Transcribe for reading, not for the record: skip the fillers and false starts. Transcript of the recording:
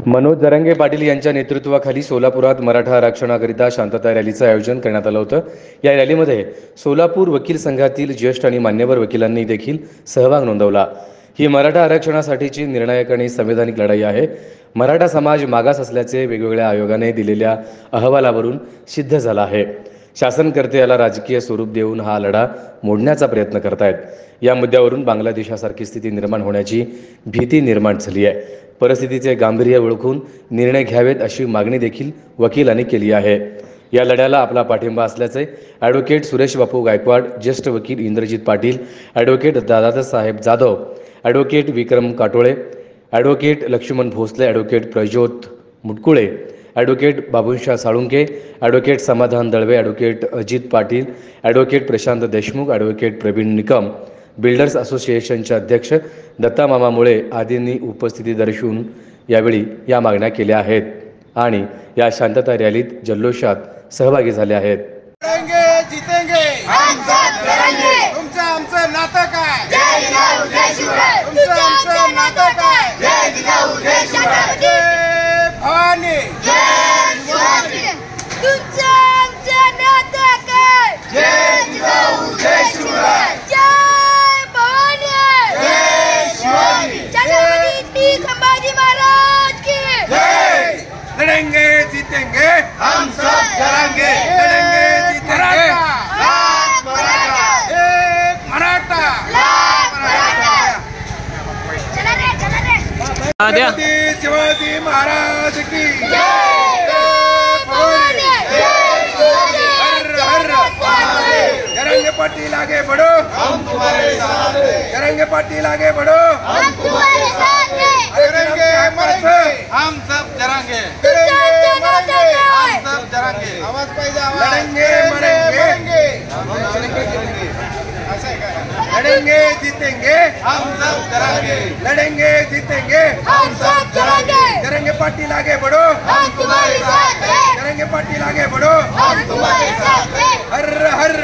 मनोज जरांगे पाटील यांच्या नेतृत्वाखाली सोलापुरात मराठा आरक्षणाकरिता शांतता रॅलीचं आयोजन करण्यात आलं होतं। या रॅलीमध्ये सोलापूर वकील संघातील ज्येष्ठ आणि मान्यवर वकिलांनी देखील सहभाग नोंदवला। ही मराठा आरक्षणासाठीची निर्णायक आणि संवैधानिक लढाई आहे। मराठा समाज मागास असल्याचे वेगवेगळ्या आयोगाने दिलेल्या अहवालावरून सिद्ध झाला आहे। शासनकर्ते याला राजकीय स्वरूप देऊन हा लढा मोडण्याचा प्रयत्न करतायत। या मुद्द्यावरून बांगलादेशासारखी स्थिती निर्माण होण्याची भीती निर्माण झाली आहे। परिस्थितीचे गांभीर्य ओळखून निर्णय घ्यावेत अशी मागणी देखील वकिलांनी केली आहे। या लढ्याला आपला पाठिंबा असल्याचे ॲडव्होकेट सुरेश बापू गायकवाड, ज्येष्ठ वकील Indrajit Patil, advocate Dadasaheb Jadhav, advocate Vikram Katole, advocate Laxman Bhosale, advocate Prajyot Mutkule, advocate Babunshah Salunke, advocate Samadhan Dalve, advocate Ajit Patil, advocate Prashant Deshmukh, advocate Pravin Nikam, builders असोसिएशनचे अध्यक्ष दत्ता मामा मुळे आदींनी उपस्थिती दर्शवून यावेळी या मागण्या केल्या आहेत आणि या शांतता रॅलीत जल्लोषात सहभागी झाले आहेत। जीतेंगे हम सब लड़ेंगे। तुमचं आमचं नातं काय? जय जिजाऊ जय शिवराय। तुमचं आमचं नातं काय? जय जिजाऊ जय शिवराय। जय भवानी जय शिवाजी। तुमचं आमचं नातं काय? जय जिजाऊ जय शिवराय। जय भवानी जय शिवाजी। छत्रपती संभाजी महाराज की जय। लड़ेंगे जीतेंगे हम सब लड़ेंगे। लड़ेंगे जीतेंगे लाख मराठा एक मराठा लाख मराठा। छत्रपती शिवाजी महाराज की जय। भवानी जय शिवाजी। हर हर जरंगे पाटील आगे बढ़ो हम तुम्हारे साथ हैं। जरंगे पाटील आगे बढ़ो हम तुम्हारे साथ हैं। जरंगे मरेंगे हम सब जरंगे। हम सब जरंगे। आवाज पाहिजे आवाज। लड़ेंगे मरेंगे लड़ेंगे जीतेंगे हम सब जरंगे। लड़ेंगे जीतेंगे हम सब जरंगे। जरंगे पाटील आगे बढ़ो हम तुम्हारे साथ हैं। जरंगे पाटील आगे बढ़ो हम तुम्हारे साथ हैं। हर हर